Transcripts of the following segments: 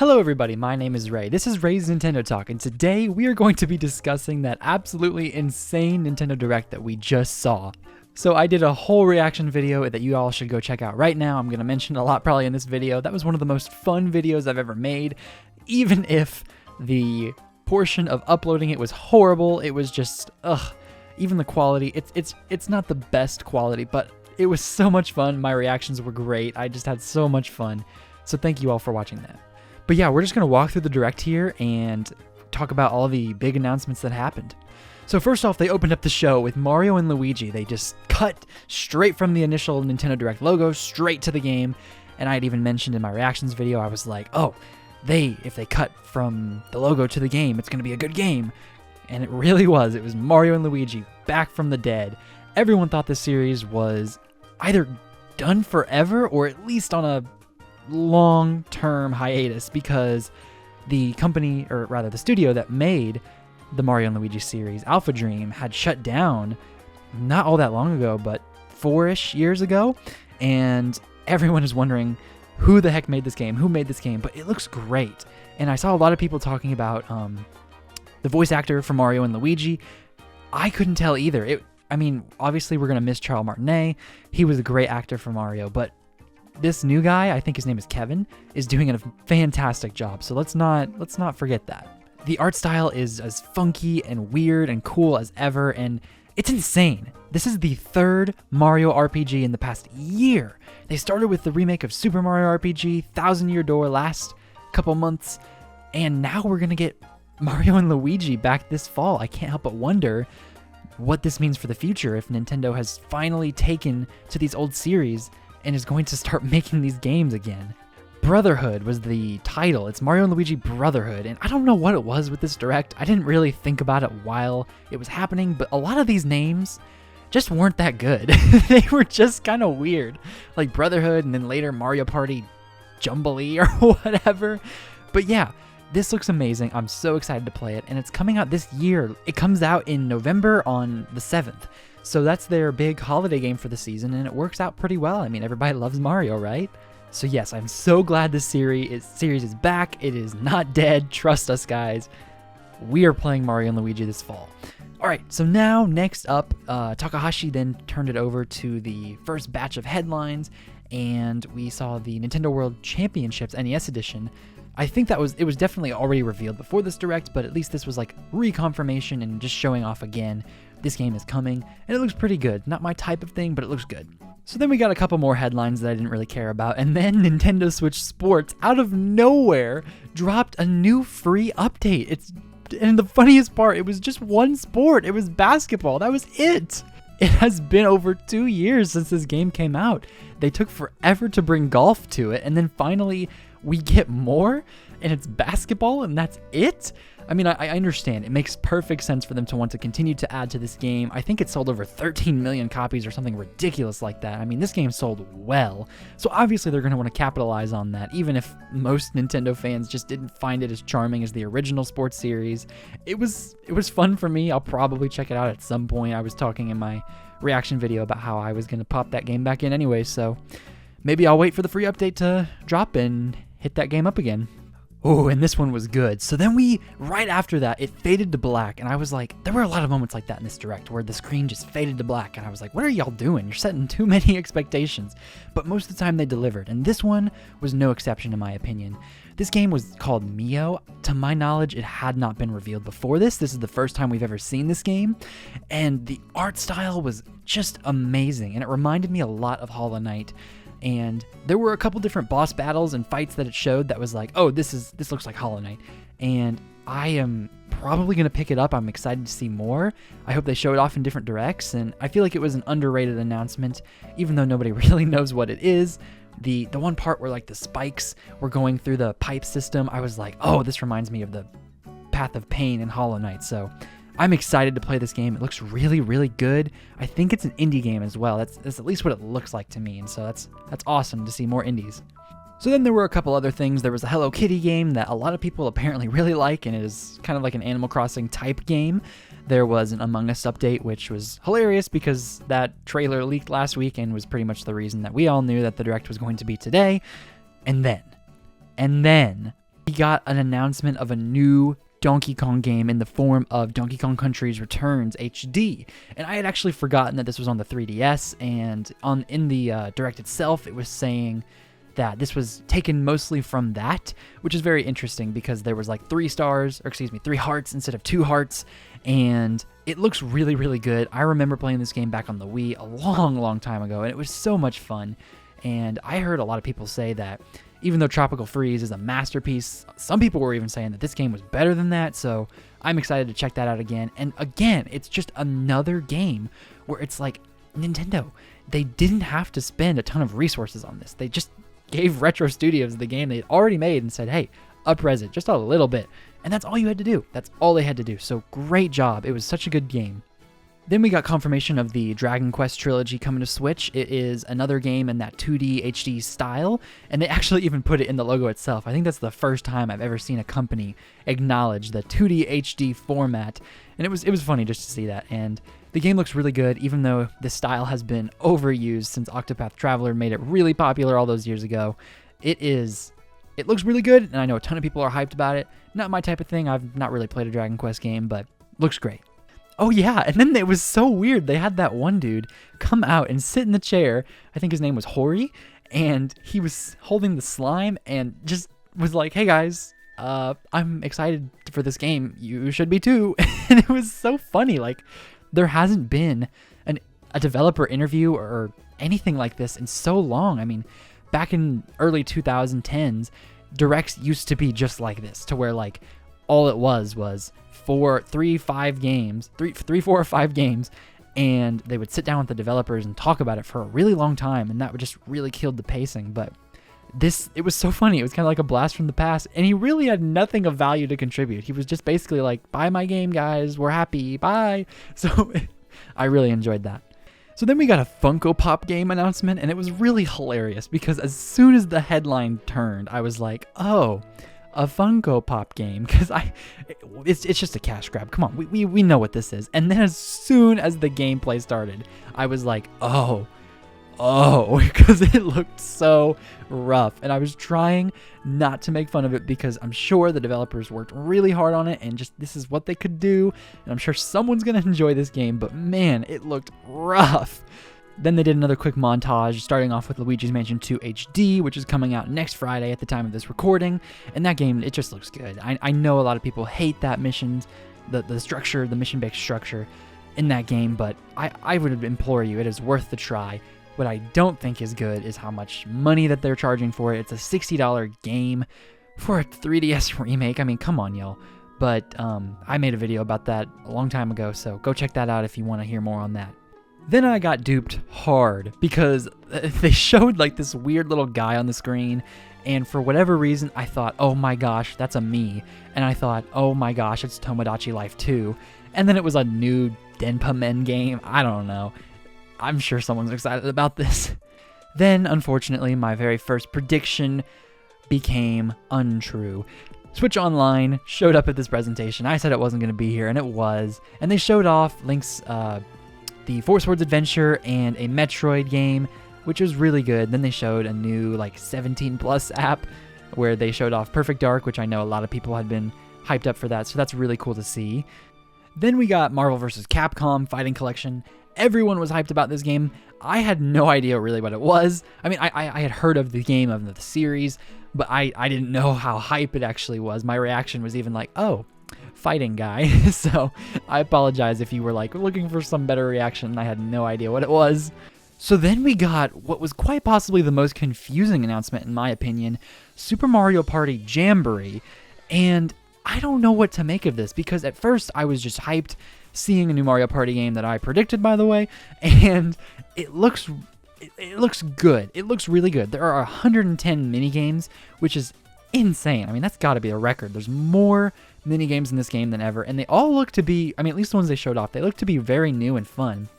Hello everybody, my name is Ray. This is Ray's Nintendo Talk, and today we are going to be discussing that absolutely insane Nintendo Direct that we just saw. So I did a whole reaction video that you all should go check out right now. I'm going to mention a lot probably in this video. That was one of the most fun videos I've ever made, even if the portion of uploading it was horrible. It was just, even the quality, it's not the best quality, but it was so much fun. My reactions were great. I just had so much fun. So thank you all for watching that. But yeah, we're just going to walk through the Direct here and talk about all the big announcements that happened. So first off, they opened up the show with Mario and Luigi. They just cut straight from the initial Nintendo Direct logo straight to the game. And I had even mentioned in my reactions video, I was like, oh, if they cut from the logo to the game, it's going to be a good game. And it really was. It was Mario and Luigi back from the dead. Everyone thought this series was either done forever or at least on a long-term hiatus because the company, or rather the studio that made the Mario and Luigi series, Alpha Dream, had shut down not all that long ago, but 4-ish years ago, and everyone is wondering who the heck made this game, but it looks great. And I saw a lot of people talking about the voice actor for Mario and Luigi. I couldn't tell either. Obviously we're going to miss Charles Martinet. He was a great actor for Mario, but this new guy, I think his name is Kevin, is doing a fantastic job. So let's not forget that. The art style is as funky and weird and cool as ever, and it's insane. This is the third Mario RPG in the past year. They started with the remake of Super Mario RPG, Thousand Year Door last couple months, and now we're gonna get Mario and Luigi back this fall. I can't help but wonder what this means for the future if Nintendo has finally taken to these old series and is going to start making these games again. Brotherhood was the title. It's Mario and Luigi Brotherhood, and I don't know what it was with this Direct. I didn't really think about it while it was happening, but a lot of these names just weren't that good. They were just kind of weird, like Brotherhood and then later Mario Party Jamboree or whatever. But yeah, this looks amazing. I'm so excited to play it, and it's coming out this year. It comes out in November on the 7th. So that's their big holiday game for the season, and it works out pretty well. I mean, everybody loves Mario, right? So yes, I'm so glad this series is back. It is not dead. Trust us, guys. We are playing Mario and Luigi this fall. All right, so now next up, Takahashi then turned it over to the first batch of headlines, and we saw the Nintendo World Championships NES Edition. I think it was definitely already revealed before this Direct, but at least this was like reconfirmation and just showing off again. This game is coming, and it looks pretty good. Not my type of thing, but it looks good. So then we got a couple more headlines that I didn't really care about, and then Nintendo Switch Sports, out of nowhere, dropped a new free update. And the funniest part, it was just one sport. It was basketball. That was it. It has been over 2 years since this game came out. They took forever to bring golf to it, and then finally we get more, and it's basketball, and that's it? I mean, I understand. It makes perfect sense for them to want to continue to add to this game. I think it sold over 13 million copies or something ridiculous like that. I mean, this game sold well. So obviously they're going to want to capitalize on that, even if most Nintendo fans just didn't find it as charming as the original sports series. It was fun for me. I'll probably check it out at some point. I was talking in my reaction video about how I was going to pop that game back in anyway, so maybe I'll wait for the free update to drop and hit that game up again. Oh, and this one was good. So then right after that, it faded to black, and I was like, there were a lot of moments like that in this Direct where the screen just faded to black, and I was like, what are y'all doing? You're setting too many expectations. But most of the time they delivered, and this one was no exception in my opinion. This game was called Mio. To my knowledge, it had not been revealed before this. This is the first time we've ever seen this game, and the art style was just amazing, and it reminded me a lot of Hollow Knight. And there were a couple different boss battles and fights that it showed that was like, oh, this looks like Hollow Knight. And I am probably going to pick it up. I'm excited to see more. I hope they show it off in different directs. And I feel like it was an underrated announcement, even though nobody really knows what it is. The one part where like the spikes were going through the pipe system, I was like, oh, this reminds me of the Path of Pain in Hollow Knight. So I'm excited to play this game. It looks really, really good. I think it's an indie game as well. That's at least what it looks like to me, and so that's awesome to see more indies. So then there were a couple other things. There was a Hello Kitty game that a lot of people apparently really like, and it is kind of like an Animal Crossing type game. There was an Among Us update, which was hilarious because that trailer leaked last week and was pretty much the reason that we all knew that the Direct was going to be today. And then We got an announcement of a new Donkey Kong game in the form of Donkey Kong Country's Returns HD. And I had actually forgotten that this was on the 3DS, and in the direct itself, it was saying that this was taken mostly from that, which is very interesting because there was like 3 hearts instead of 2 hearts, and it looks really, really good. I remember playing this game back on the Wii a long, long time ago, and it was so much fun. And I heard a lot of people say that even though Tropical Freeze is a masterpiece, some people were even saying that this game was better than that, so I'm excited to check that out again. And again, it's just another game where it's like, Nintendo, they didn't have to spend a ton of resources on this. They just gave Retro Studios the game they'd already made and said, hey, up-res it just a little bit. And that's all you had to do. That's all they had to do. So great job. It was such a good game. Then we got confirmation of the Dragon Quest trilogy coming to Switch. It is another game in that 2D HD style, and they actually even put it in the logo itself. I think that's the first time I've ever seen a company acknowledge the 2D HD format, and it was funny just to see that. And the game looks really good, even though this style has been overused since Octopath Traveler made it really popular all those years ago. It looks really good, and I know a ton of people are hyped about it. Not my type of thing. I've not really played a Dragon Quest game, but looks great. Oh yeah, and then it was so weird. They had that one dude come out and sit in the chair. I think his name was Hori, and he was holding the slime and just was like, hey guys, I'm excited for this game. You should be too. And it was so funny. Like, there hasn't been a developer interview or anything like this in so long. I mean, back in early 2010s, Directs used to be just like this, to where like all it was 4 or 5 games, and they would sit down with the developers and talk about it for a really long time, and that would just really killed the pacing. But it was so funny. It was kind of like a blast from the past, and he really had nothing of value to contribute. He was just basically like, buy my game, guys, we're happy, bye. So I really enjoyed that. So then we got a Funko Pop game announcement, and it was really hilarious because as soon as the headline turned, I was like, oh, a Funko Pop game, because it's just a cash grab. Come on, we know what this is. And then as soon as the gameplay started, I was like, oh, because it looked so rough. And I was trying not to make fun of it because I'm sure the developers worked really hard on it, and just this is what they could do. And I'm sure someone's gonna enjoy this game, but man, it looked rough. Then they did another quick montage, starting off with Luigi's Mansion 2 HD, which is coming out next Friday at the time of this recording. And that game, it just looks good. I know a lot of people hate that missions, the structure, the mission-based structure in that game, but I would implore you, it is worth the try. What I don't think is good is how much money that they're charging for it. It's a $60 game for a 3DS remake. I mean, come on, y'all. But I made a video about that a long time ago, so go check that out if you want to hear more on that. Then I got duped hard because they showed like this weird little guy on the screen, and for whatever reason I thought, oh my gosh, that's a me. And I thought, oh my gosh, it's Tomodachi Life 2. And then it was a new Denpa Men game. I don't know. I'm sure someone's excited about this. Then, unfortunately, my very first prediction became untrue. Switch Online showed up at this presentation. I said it wasn't going to be here, and it was. And they showed off Link's the Four Swords Adventure and a Metroid game, which was really good. Then they showed a new like 17+ app where they showed off Perfect Dark, which I know a lot of people had been hyped up for that, so that's really cool to see. Then we got Marvel vs. Capcom Fighting Collection. Everyone was hyped about this game. I had no idea really what it was. I mean, I had heard of the game, of the series, but I didn't know how hype it actually was. My reaction was even like, oh, fighting guy. So I apologize if you were like looking for some better reaction. I had no idea what it was. So then we got what was quite possibly the most confusing announcement in my opinion, Super Mario Party Jamboree. And I don't know what to make of this because at first I was just hyped seeing a new Mario Party game that I predicted, by the way, and it looks good. It looks really good. There are 110 mini-games, which is insane. I mean, that's got to be a record. There's more mini-games in this game than ever, and they all look to be, I mean, at least the ones they showed off, they look to be very new and fun.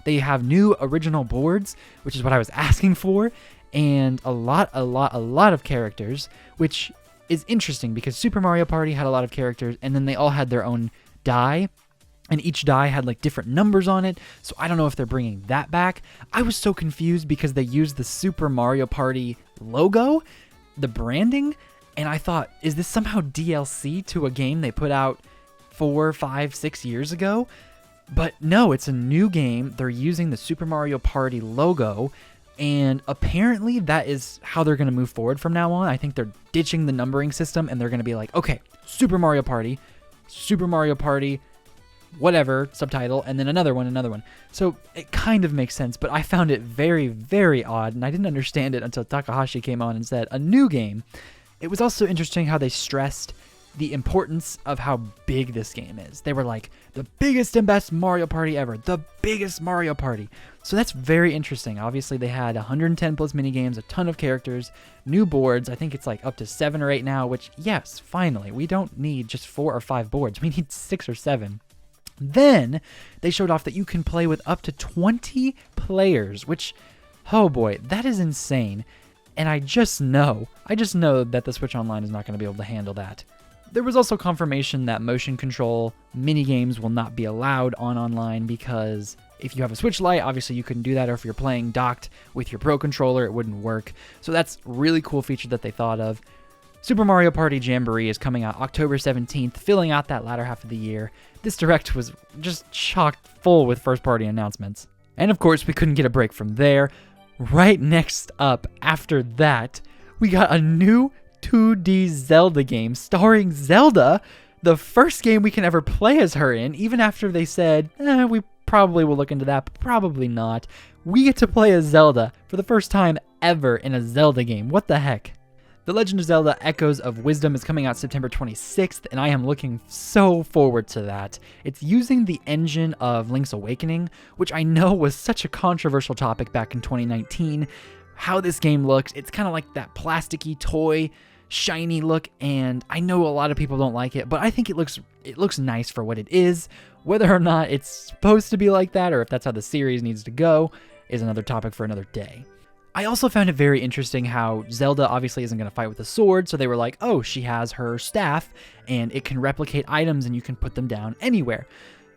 They have new original boards, which is what I was asking for, and a lot of characters, which is interesting because Super Mario Party had a lot of characters, and then they all had their own die, and each die had like different numbers on it, so I don't know if they're bringing that back. I was so confused because they used the Super Mario Party logo, the branding, And I thought, is this somehow DLC to a game they put out 4, 5, 6 years ago? But no, it's a new game. They're using the Super Mario Party logo, and apparently that is how they're going to move forward from now on. I think they're ditching the numbering system, and they're going to be like, okay, Super Mario Party, whatever, subtitle, and then another one. So it kind of makes sense, but I found it very, very odd, and I didn't understand it until Takahashi came on and said, a new game. It was also interesting how they stressed the importance of how big this game is. They were like, the biggest and best Mario Party ever, the biggest Mario Party. So that's very interesting. Obviously, they had 110 plus minigames, a ton of characters, new boards. I think it's like up to 7 or 8 now, which, yes, finally, we don't need just 4 or 5 boards. We need 6 or 7. Then they showed off that you can play with up to 20 players, which, oh boy, that is insane. And I just know that the Switch Online is not going to be able to handle that. There was also confirmation that motion control minigames will not be allowed on online because if you have a Switch Lite, obviously you couldn't do that, or if you're playing docked with your Pro Controller, it wouldn't work. So that's a really cool feature that they thought of. Super Mario Party Jamboree is coming out October 17th, filling out that latter half of the year. This Direct was just chock full with first-party announcements. And of course, we couldn't get a break from there. Right next up, after that, we got a new 2D Zelda game starring Zelda, the first game we can ever play as her in, even after they said, we probably will look into that, but probably not. We get to play as Zelda for the first time ever in a Zelda game. What the heck? The Legend of Zelda Echoes of Wisdom is coming out September 26th, and I am looking so forward to that. It's using the engine of Link's Awakening, which I know was such a controversial topic back in 2019. How this game looks, it's kind of like that plasticky toy, shiny look, and I know a lot of people don't like it, but I think it looks nice for what it is. Whether or not it's supposed to be like that, or if that's how the series needs to go, is another topic for another day. I also found it very interesting how Zelda obviously isn't going to fight with a sword, so they were like, oh, she has her staff, and it can replicate items, and you can put them down anywhere.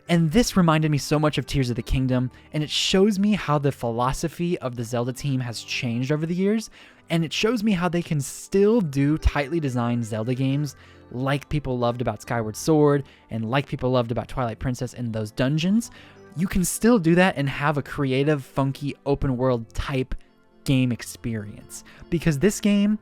And this reminded me so much of Tears of the Kingdom, and it shows me how the philosophy of the Zelda team has changed over the years, and it shows me how they can still do tightly designed Zelda games like people loved about Skyward Sword, and like people loved about Twilight Princess in those dungeons. You can still do that and have a creative, funky, open-world type game experience, because this game,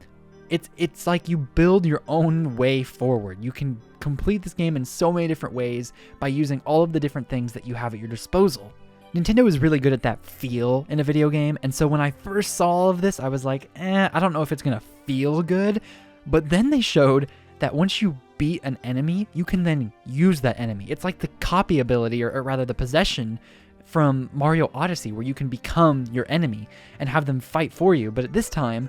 it's like you build your own way forward. You can complete this game in so many different ways by using all of the different things that you have at your disposal. Nintendo is really good at that feel in a video game, and so when I first saw all of this, I was like, I don't know if it's gonna feel good, but then they showed that once you beat an enemy, you can then use that enemy. It's like the copy ability, or rather the possession from Mario Odyssey, where you can become your enemy and have them fight for you. But at this time,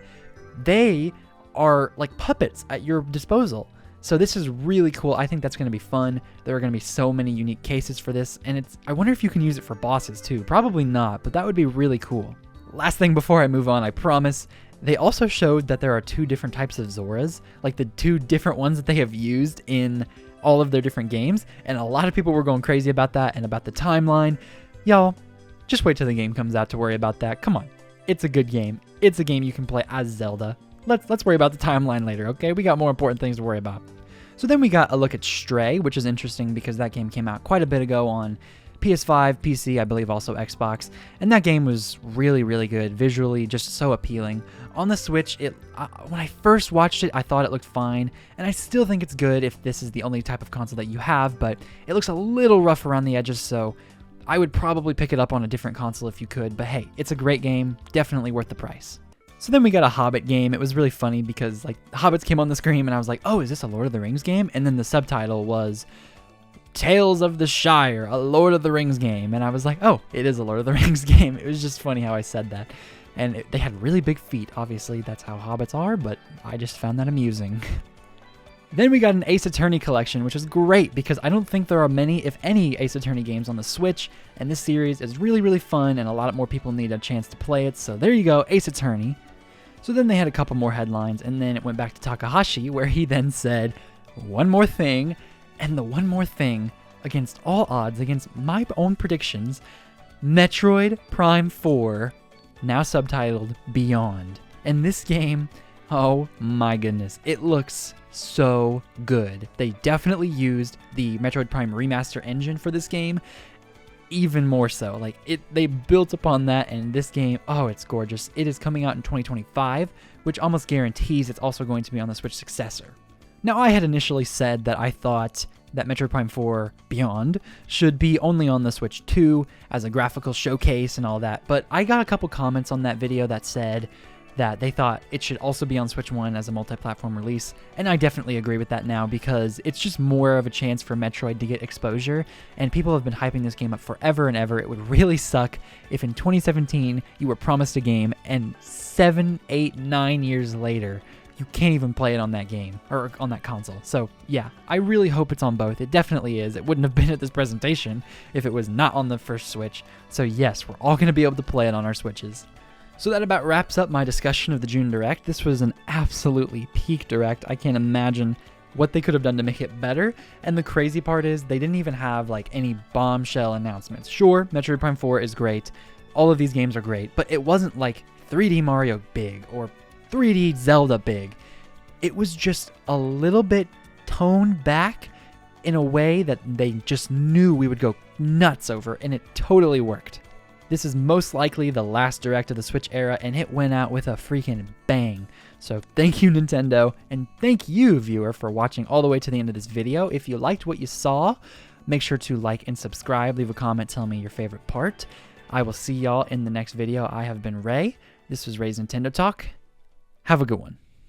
they are like puppets at your disposal. So this is really cool. I think that's going to be fun. There are going to be so many unique cases for this, and I wonder if you can use it for bosses too. Probably not, but that would be really cool. Last thing before I move on, I promise. They also showed that there are 2 different types of Zoras, like the 2 different ones that they have used in all of their different games, and a lot of people were going crazy about that and about the timeline. Y'all, just wait till the game comes out to worry about that. Come on. It's a good game. It's a game you can play as Zelda. Let's worry about the timeline later, okay? We got more important things to worry about. So then we got a look at Stray, which is interesting because that game came out quite a bit ago on PS5, PC, I believe also Xbox, and that game was really, really good, visually just so appealing. On the Switch, when I first watched it, I thought it looked fine, and I still think it's good if this is the only type of console that you have, but it looks a little rough around the edges, so I would probably pick it up on a different console if you could, but hey, it's a great game, definitely worth the price. So then we got a Hobbit game. It was really funny because like Hobbits came on the screen and I was like, oh, is this a Lord of the Rings game? And then the subtitle was Tales of the Shire, a Lord of the Rings game. And I was like, oh, it is a Lord of the Rings game. It was just funny how I said that. And they had really big feet. Obviously, that's how hobbits are, but I just found that amusing. Then we got an Ace Attorney collection, which is great because I don't think there are many, if any, Ace Attorney games on the Switch, and this series is really, really fun, and a lot more people need a chance to play it, so there you go, Ace Attorney. So then they had a couple more headlines, and then it went back to Takahashi, where he then said, one more thing, and the one more thing, against all odds, against my own predictions, Metroid Prime 4, now subtitled Beyond. And this game Oh my goodness, it looks so good. They definitely used the Metroid Prime remaster engine for this game, even more so. Like they built upon that, and this game, oh, it's gorgeous. It is coming out in 2025, which almost guarantees it's also going to be on the Switch successor. Now, I had initially said that I thought that Metroid Prime 4 Beyond should be only on the Switch 2 as a graphical showcase and all that, but I got a couple comments on that video that said that they thought it should also be on Switch 1 as a multi-platform release, and I definitely agree with that now because it's just more of a chance for Metroid to get exposure, and people have been hyping this game up forever and ever. It would really suck if in 2017 you were promised a game and 7, 8, 9 years later you can't even play it on that game or on that console. So yeah, I really hope it's on both. It definitely is. It wouldn't have been at this presentation if it was not on the first Switch. So yes, we're all going to be able to play it on our Switches. So that about wraps up my discussion of the June Direct. This was an absolutely peak Direct. I can't imagine what they could have done to make it better. And the crazy part is they didn't even have like any bombshell announcements. Sure, Metroid Prime 4 is great. All of these games are great, but it wasn't like 3D Mario big or 3D Zelda big. It was just a little bit toned back in a way that they just knew we would go nuts over, and it totally worked. This is most likely the last Direct of the Switch era, and it went out with a freaking bang. So thank you, Nintendo, and thank you, viewer, for watching all the way to the end of this video. If you liked what you saw, make sure to like and subscribe. Leave a comment, tell me your favorite part. I will see y'all in the next video. I have been Ray. This was Ray's Nintendo Talk. Have a good one.